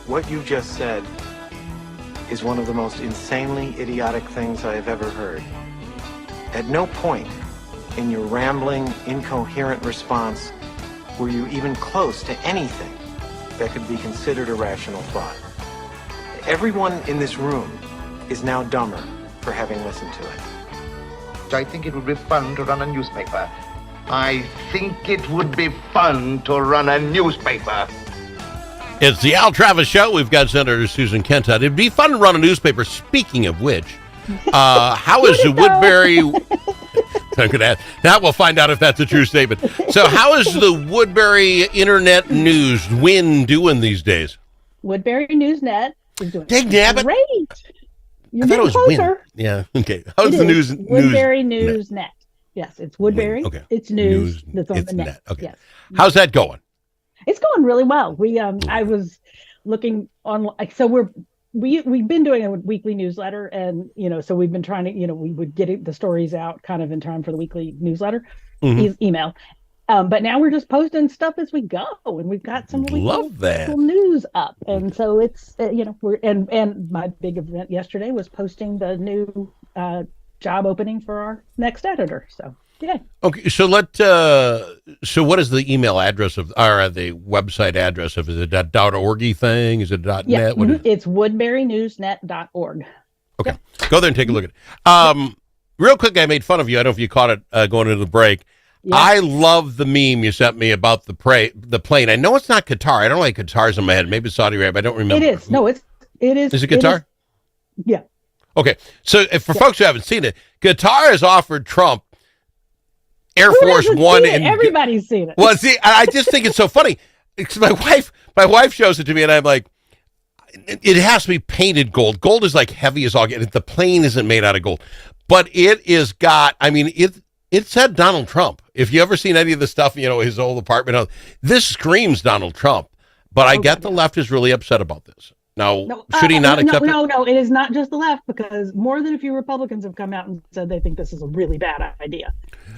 What you just said is one of the most insanely idiotic things I have ever heard. At no point in your rambling, incoherent response were you even close to anything that could be considered a rational thought. Everyone in this room is now dumber for having listened to it. I think it would be fun to run a newspaper. I think it would be fun to run a newspaper. It's the Al Travis Show. We've got Senator Susan Kent on. It'd be fun to run a newspaper. Speaking of which, how is the Woodbury... I'm going to ask. Now we'll find out if that's a true statement. So how is the Woodbury Internet News WIN doing these days? Woodbury Newsnet is doing great. You're getting closer. WIN. Yeah, okay. How's the news? Woodbury Newsnet. Yes, it's Woodbury. Okay. It's news that's on the net. Okay. Yes. How's that going? It's going really well. We I was looking on, so we've been doing a weekly newsletter, and so we've been trying to, we would get the stories out kind of in time for the weekly newsletter, email. But now we're just posting stuff as we go, and we've got some really cool news up, and so it's we're and my big event yesterday was posting the new job opening for our next editor. So. Yeah. Okay. So so what is the email address of, or the website address of? Is it a .org thing? Is it .net? What is it? It's woodburynewsnet.org. Okay. Yep. Go there and take a look at it. Real quick, I made fun of you. I don't know if you caught it going into the break. Yeah. I love the meme you sent me about the plane. I know it's not Qatar. I don't like Qatar's in my head. Maybe it's Saudi Arabia. I don't remember. It is. No, it is. Is it Qatar? Yeah. Okay. So for folks who haven't seen it, Qatar has offered Trump Air Force One, and everybody's seen it. Well, see, I just think it's so funny. My wife shows it to me, and I'm like, it has to be painted gold. Gold is like heavy as all get. The plane isn't made out of gold, but it is got. I mean, it said Donald Trump. If you ever seen any of the stuff, his old apartment, this screams Donald Trump. But I get the left is really upset about this. Now, should he not accept it? No, it is not just the left, because more than a few Republicans have come out and said they think this is a really bad idea.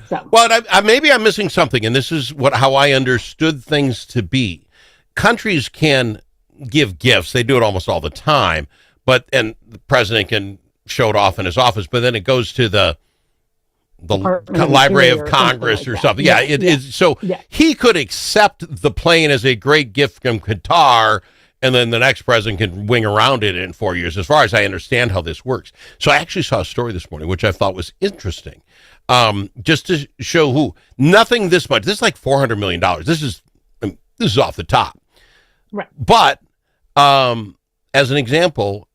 So. Well, maybe I'm missing something, and this is how I understood things to be. Countries can give gifts; they do it almost all the time. And the president can show it off in his office, but then it goes to the Library of Congress or something. Yeah, it is. So he could accept the plane as a great gift from Qatar, and then the next president can wing around it in 4 years, as far as I understand how this works. So I actually saw a story this morning, which I thought was interesting, just to show nothing this much. This is like $400 million. This is off the top. Right. But as an example,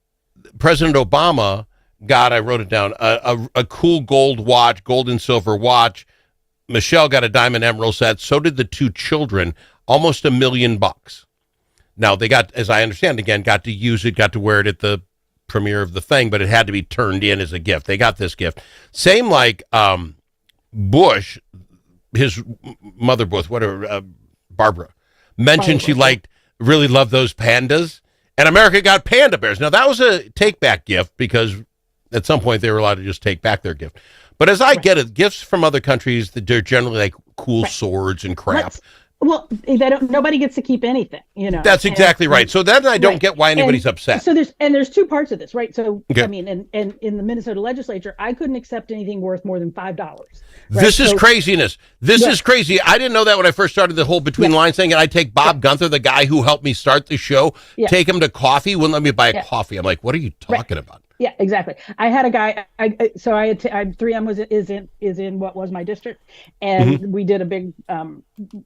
President Obama got, I wrote it down, a cool gold and silver watch. Michelle got a diamond emerald set. So did the two children, almost $1 million. Now, they got, as I understand, again, got to use it, got to wear it at the premiere of the thing, but it had to be turned in as a gift. They got this gift. Same like Bush, his mother, Barbara, mentioned she really loved those pandas, and America got panda bears. Now, that was a take-back gift, because at some point they were allowed to just take back their gift. But as I get it, gifts from other countries, they're generally like cool swords and crap. Well, nobody gets to keep anything, That's exactly right. So then I don't get why anybody's upset. So there's two parts of this, right? So, okay. I mean, and in the Minnesota legislature, I couldn't accept anything worth more than $5. Right? This is craziness. This is crazy. I didn't know that when I first started the whole Between Lines thing, and I take Bob Gunther, the guy who helped me start the show, take him to coffee, wouldn't let me buy a coffee. I'm like, what are you talking about? Yeah, exactly. I had a guy. So I had 3M is in what was my district, and we did a big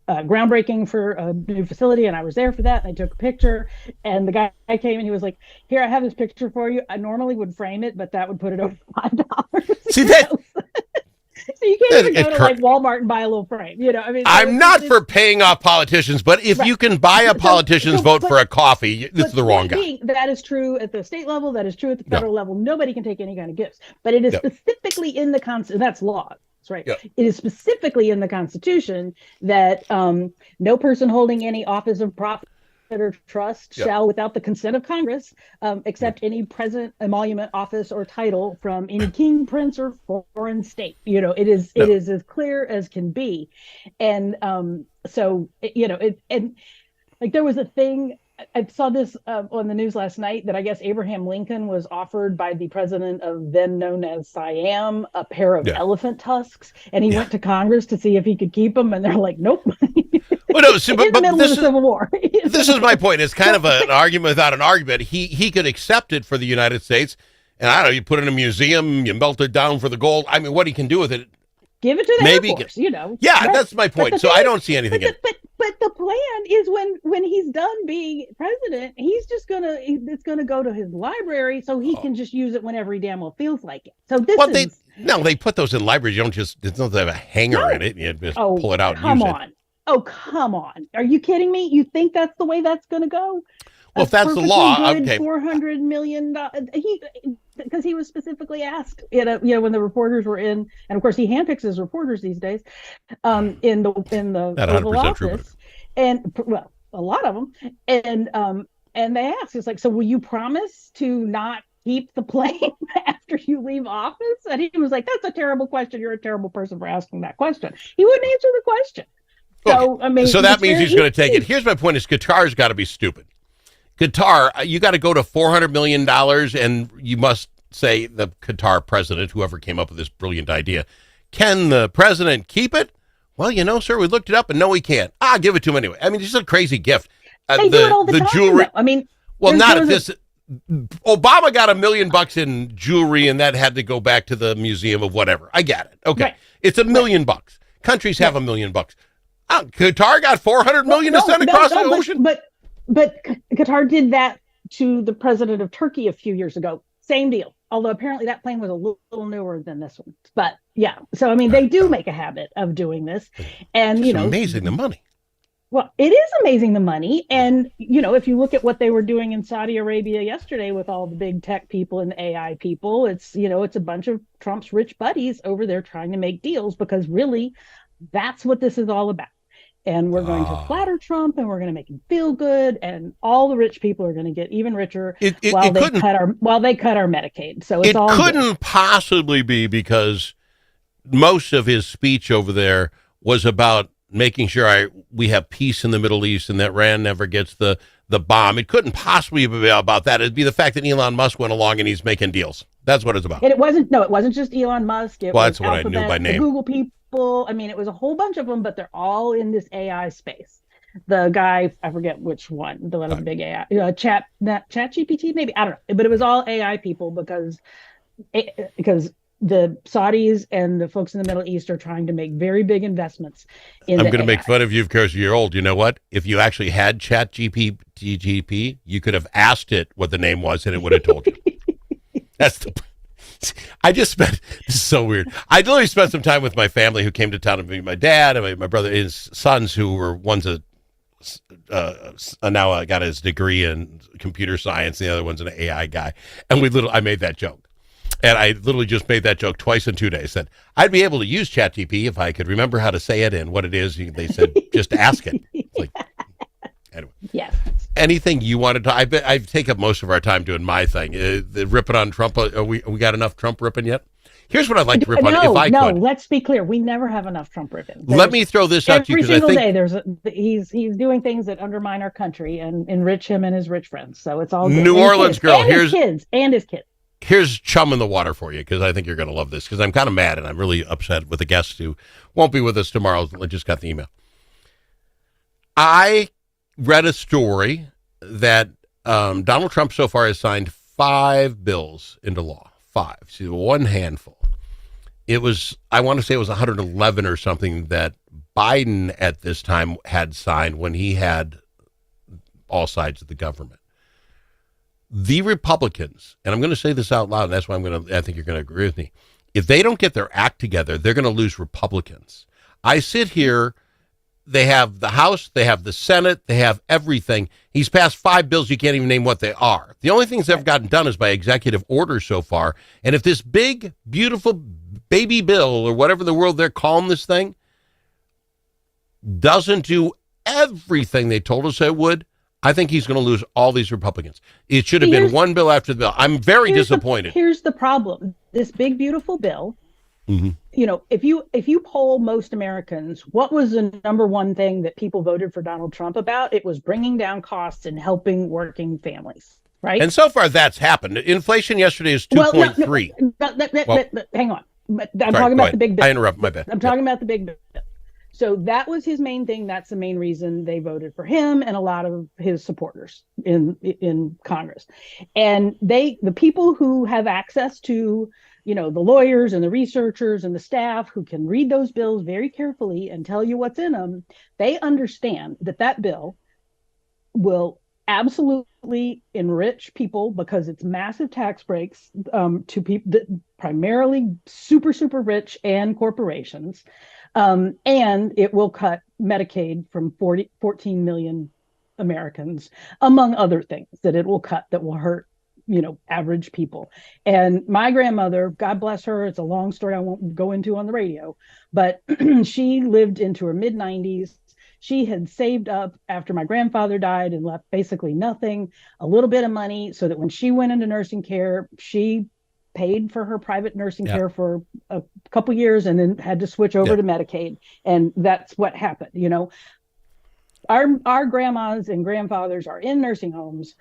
groundbreaking for a new facility, and I was there for that. And I took a picture, and the guy came and he was like, "Here, I have this picture for you. I normally would frame it, but that would put it over $5." See that? So you can't even go to like Walmart and buy a little frame, I mean, I'm not for paying off politicians, but if you can buy a politician's vote for a coffee, it's the wrong guy. That is true at the state level. That is true at the federal level. Nobody can take any kind of gifts, but it is specifically in the Constitution. That's law. Right. Yep. It is specifically in the Constitution that no person holding any office of profit or trust shall, without the consent of Congress, accept any present emolument, office, or title from any king, prince, or foreign state. It is as clear as can be, and so and like there was a thing I saw this on the news last night that I guess Abraham Lincoln was offered by the president of then known as Siam a pair of Yeah. elephant tusks, and he Yeah. went to Congress to see if he could keep them, and they're like, nope. Well, no, see, In the middle of this the is Civil War. this is my point. It's kind of an argument without an argument. He could accept it for the United States, and I don't know. You put it in a museum, you melt it down for the gold. I mean, what he can do with it? Give it to the Maybe Air Force, you know. Yeah, Right. that's my point. the So thing I is- don't see anything in it. But the plan is when he's done being president, he's just it's gonna go to his library so he can just use it whenever he damn well feels like it. So this Well, is they put those in libraries. You don't just there's no have a hanger No. in it. You just oh pull it out and come use on. it. Oh come on! Are you kidding me? You think that's the way that's gonna go? Well, if that's the law, okay. $400 million. Because he was specifically asked, when the reporters were in, and of course he handpicks his reporters these days, in the Not Oval 100% true, Office, and well, a lot of them, and they asked, it's like, so will you promise to not keep the plane after you leave office? And he was like, that's a terrible question. You're a terrible person for asking that question. He wouldn't answer the question. So Okay. I mean, So that it's means very he's going to take it. easy. Here's my point: is Qatar's got to be stupid. Qatar, you got to go to $400 million, and you must say the Qatar president, whoever came up with this brilliant idea, can the president keep it? Well, sir, we looked it up, and no, he can't. Give it to him anyway. I mean, it's just a crazy gift. They do it all the time, jewelry. though. I mean, Well, there- not there at was this. Obama got $1 million in jewelry, and that had to go back to the museum of whatever. I get it. Okay, Right. it's $1 million. Countries have $1 million. Qatar got 400 million to send No, across no, the but- ocean. But Qatar did that to the president of Turkey a few years ago. Same deal. Although apparently that plane was a little newer than this one. But yeah, so I mean, they do make a habit of doing this, and It's amazing the money. Well, it is amazing the money, and if you look at what they were doing in Saudi Arabia yesterday with all the big tech people and AI people, it's a bunch of Trump's rich buddies over there trying to make deals, because really, that's what this is all about. And we're going to flatter Trump, and we're going to make him feel good, and all the rich people are going to get even richer while they cut our Medicaid. So it's all couldn't good. possibly be because most of his speech over there was about making sure we have peace in the Middle East and that Iran never gets the bomb. It couldn't possibly be about that. It'd be the fact that Elon Musk went along and he's making deals. That's what it's about. And it wasn't just Elon Musk. It Well, was that's what I knew Alphabet, by name. the Google people. I mean, it was a whole bunch of them, but they're all in this AI space. The guy, I forget which one, the one with the big AI, Chat GPT, maybe, I don't know, but it was all AI people because the Saudis and the folks in the Middle East are trying to make very big investments in. I'm going to make fun of you because you're old. You know what? If you actually had Chat GP, you could have asked it what the name was, and it would have told you. That's the. I just spent. This is so weird. I literally spent some time with my family who came to town to meet my dad and my brother, his sons, who were one's now got his degree in computer science, the other one's an AI guy, and I made that joke. And I literally just made that joke twice in 2 days. Said I'd be able to use ChatGPT if I could remember how to say it and what it is. They said just ask it. It's like, anyway. Yes. Anything you wanted to? I take up most of our time doing my thing. The ripping on Trump. We got enough Trump ripping yet? Here's what I'd like to rip on if I could. Let's be clear. We never have enough Trump ripping. Let me throw this out to you every because single I think day he's doing things that undermine our country and enrich him and his rich friends. So it's all good. New Orleans girl. His kids. Here's chum in the water for you because I think you're going to love this because I'm kind of mad and I'm really upset with the guest who won't be with us tomorrow. I just got the email. I read a story that Donald Trump so far has signed 5 bills into law. 5. See, one handful. I want to say it was 111 or something that Biden at this time had signed when he had all sides of the government. The Republicans, and I'm going to say this out loud, and that's why I think you're going to agree with me. If they don't get their act together, they're going to lose Republicans. I sit here, they have the House, they have the Senate, they have everything. He's passed 5 bills, you can't even name what they are. The only things they've gotten done is by executive order so far. And if this big, beautiful baby bill, or whatever the world they're calling this thing, doesn't do everything they told us it would, I think he's going to lose all these Republicans. It should have been one bill after the bill. I'm very disappointed. Here's the problem. This big, beautiful bill if you poll most Americans, what was the number one thing that people voted for Donald Trump about? It was bringing down costs and helping working families, right? And so far that's happened. Inflation yesterday is 2.3. Hang on. But I'm talking about the big bill. I interrupt, my bad. I'm talking about the big bill. So that was his main thing. That's the main reason they voted for him and a lot of his supporters in Congress. And the people who have access to, the lawyers and the researchers and the staff who can read those bills very carefully and tell you what's in them, they understand that bill will absolutely enrich people because it's massive tax breaks to people that primarily super, super rich and corporations. And it will cut Medicaid from 14 million Americans, among other things that it will cut that will hurt, average people. And my grandmother, God bless her, it's a long story I won't go into on the radio, but she lived into her mid-90s. She had saved up after my grandfather died and left basically nothing, a little bit of money, so that when she went into nursing care, she paid for her private nursing care for a couple years and then had to switch over to Medicaid. And that's what happened. Our grandmas and grandfathers are in nursing homes,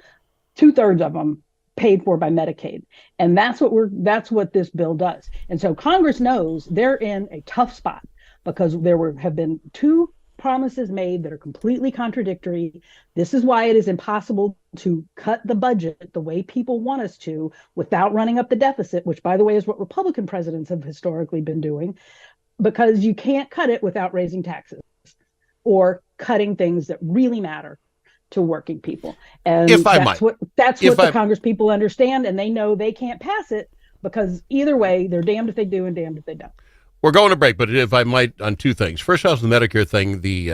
2/3 of them paid for by Medicaid. And that's what this bill does. And so Congress knows they're in a tough spot because there have been two promises made that are completely contradictory. This is why it is impossible to cut the budget the way people want us to without running up the deficit, which, by the way, is what Republican presidents have historically been doing, because you can't cut it without raising taxes or cutting things that really matter to working people. And that's what the Congress people understand, and they know they can't pass it because either way, they're damned if they do and damned if they don't. We're going to break, but if I might, on two things. First off, the Medicare thing, the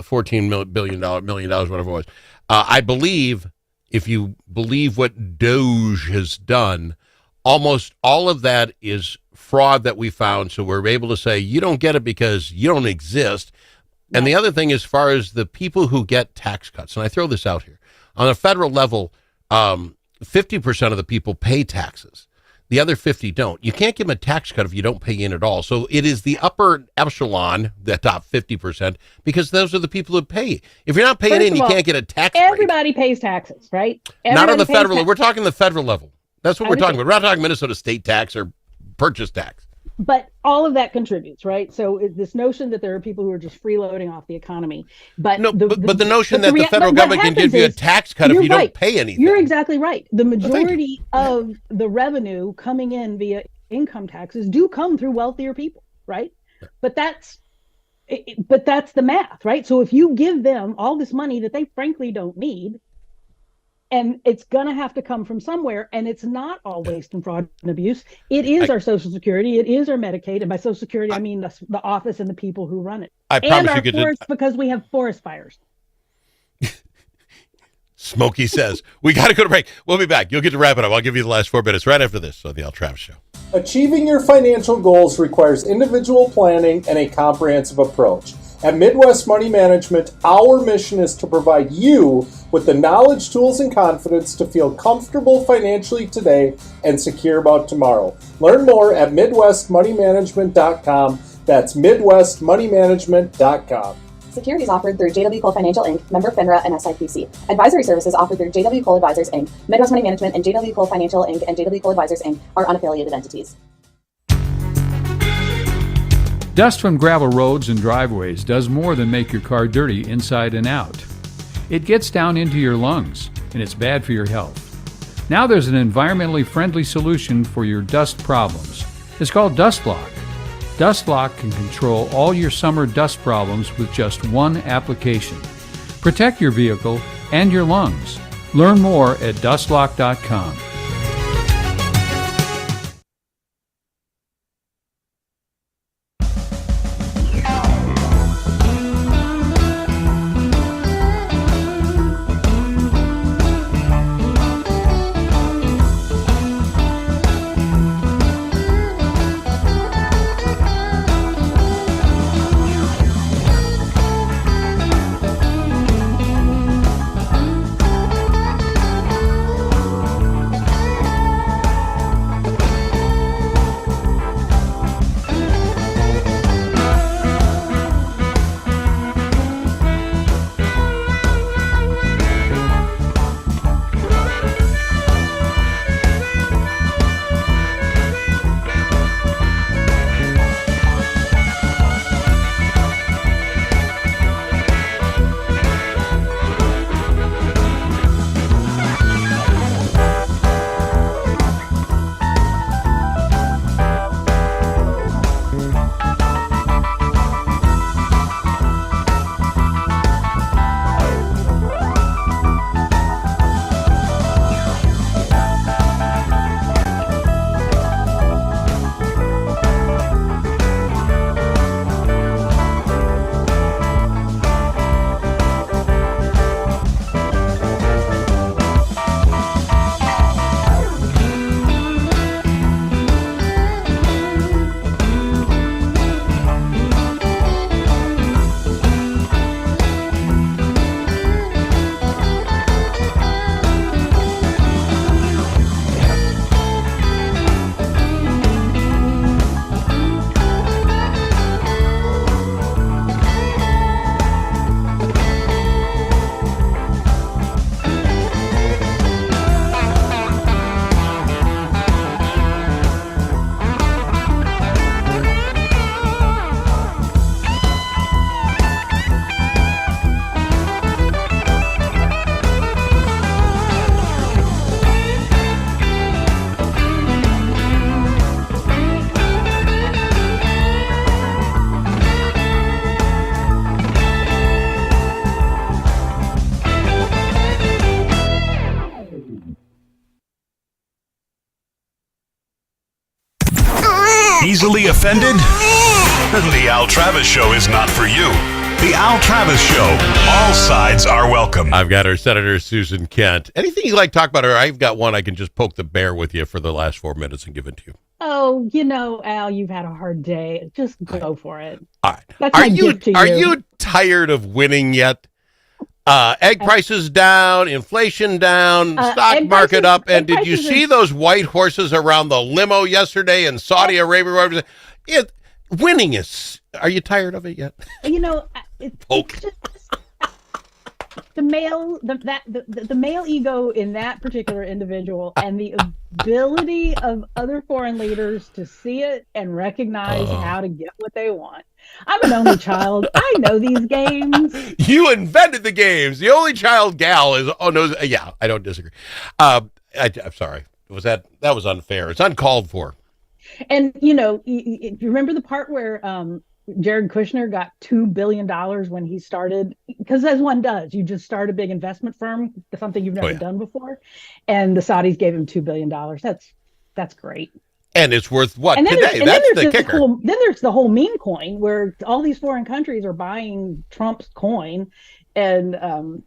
$14 million, whatever it was. I believe, if you believe what Doge has done, almost all of that is fraud that we found. So we're able to say, you don't get it because you don't exist. No. And the other thing, as far as the people who get tax cuts, and I throw this out here, on a federal level, 50% of the people pay taxes. The other 50 don't. You can't give them a tax cut if you don't pay in at all. So it is the upper echelon, the top 50%, because those are the people who pay. If you're not paying in, you can't get a tax break. Everybody pays taxes, right? Not on the federal. We're talking the federal level. That's what we're talking about. We're not talking Minnesota state tax or purchase tax. But all of that contributes, right? So this notion that there are people who are just freeloading off the economy. But the notion that the federal government can give you a tax cut if you don't pay anything. You're exactly right. The majority of the revenue coming in via income taxes do come through wealthier people, right? But that's the math, right? So if you give them all this money that they frankly don't need, and it's going to have to come from somewhere, and it's not all waste and fraud and abuse. It is our Social Security. It is our Medicaid. And by Social Security, I mean the office and the people who run it. I promise you get forests, because we have forest fires. Smokey says, we got to go to break. We'll be back. You'll get to wrap it up. I'll give you the last 4 minutes right after this on the Al Travis Show. Achieving your financial goals requires individual planning and a comprehensive approach. At Midwest Money Management, our mission is to provide you with the knowledge, tools, and confidence to feel comfortable financially today and secure about tomorrow. Learn more at MidwestMoneyManagement.com. That's MidwestMoneyManagement.com. Securities offered through JW Cole Financial Inc., member FINRA and SIPC. Advisory services offered through JW Cole Advisors Inc., Midwest Money Management, and JW Cole Financial Inc. and JW Cole Advisors Inc. are unaffiliated entities. Dust from gravel roads and driveways does more than make your car dirty inside and out. It gets down into your lungs, and it's bad for your health. Now there's an environmentally friendly solution for your dust problems. It's called DustLock. DustLock can control all your summer dust problems with just one application. Protect your vehicle and your lungs. Learn more at dustlock.com. easily offended? The Al Travis Show is not for you. The Al Travis Show. All sides are welcome. I've got our Senator Susan Kent. Anything you'd like to talk about her? I've got one I can just poke the bear with you for the last 4 minutes and give it to you. Oh, Al, you've had a hard day. Just go for it. All right. That's my gift to Are you. you tired of winning yet? Egg prices down, inflation down, stock market up. And did you see those white horses around the limo yesterday in Saudi Arabia? Winning is. Are you tired of it yet? Poke. The male ego in that particular individual and the ability of other foreign leaders to see it and recognize how to get what they want. I'm an only child. I know these games. You invented the games. The only child gal is yeah, I don't disagree. I'm sorry. That was unfair. It's uncalled for. And you remember the part where Jared Kushner got $2 billion when he started, because as one does, you just start a big investment firm, something you've never done before, and the Saudis gave him $2 billion. That's great. And it's worth what and then today? That's the kicker. Then there's the whole meme coin where all these foreign countries are buying Trump's coin, and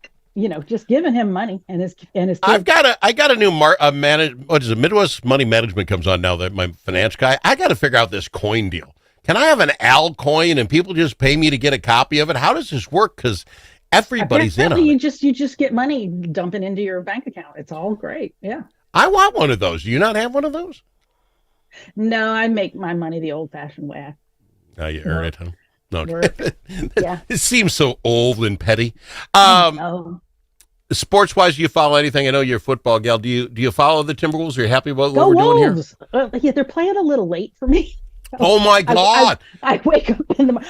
just giving him money and his kids. I got a new what is it? Midwest Money Management comes on now. That my finance guy. I got to figure out this coin deal. Can I have an Al coin and people just pay me to get a copy of it? How does this work? Because everybody's in on it. You just get money dumping into your bank account. It's all great. Yeah. I want one of those. Do you not have one of those? No, I make my money the old-fashioned way. You earn it, huh? No. Yeah. It seems so old and petty. Sports-wise, do you follow anything? I know you're a football gal. Do you follow the Timberwolves? Are you happy about what we're doing here? Yeah, they're playing a little late for me. Oh my God! I wake up in the morning.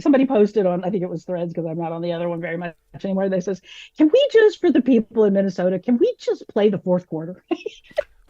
Somebody posted on, I think it was Threads, because I'm not on the other one very much anymore. They says, "Can we just, for the people in Minnesota, can we just play the fourth quarter?"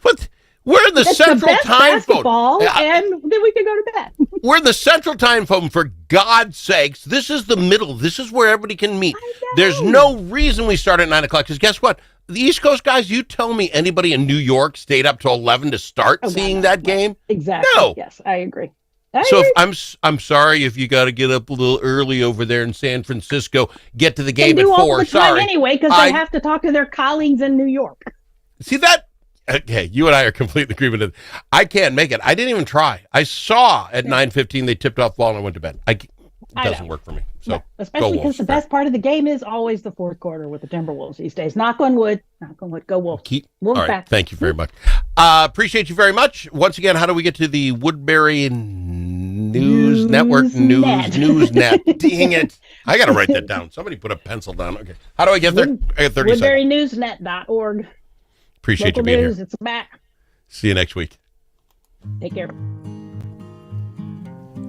What? We're in the Central Time Zone, and then we can go to bed. We're in the Central Time Zone, for God's sakes. This is the middle. This is where everybody can meet. There's no reason we start at 9 o'clock, because guess what? The East Coast guys, you tell me anybody in New York stayed up till 11 to start seeing that game? Exactly. No. Yes, I agree. I'm sorry if you got to get up a little early over there in San Francisco, get to the game at 4. All the time sorry. anyway, because they have to talk to their colleagues in New York. See that? Okay, you and I are completely in agreement. I can't make it. I didn't even try. I saw at 9:15 they tipped off the ball and I went to bed. It doesn't work for me. So especially because the best part of the game is always the fourth quarter with the Timberwolves these days. Knock on wood. Go Wolves. All right. Thank you very much. Appreciate you very much. Once again, how do we get to the Woodbury News Network News Net? Dang it! I got to write that down. Somebody put a pencil down. Okay. How do I get there? I got 30 seconds. WoodburyNewsNet.org. Appreciate Local you being news, here. It's back. See you next week. Take care.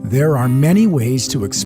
There are many ways to express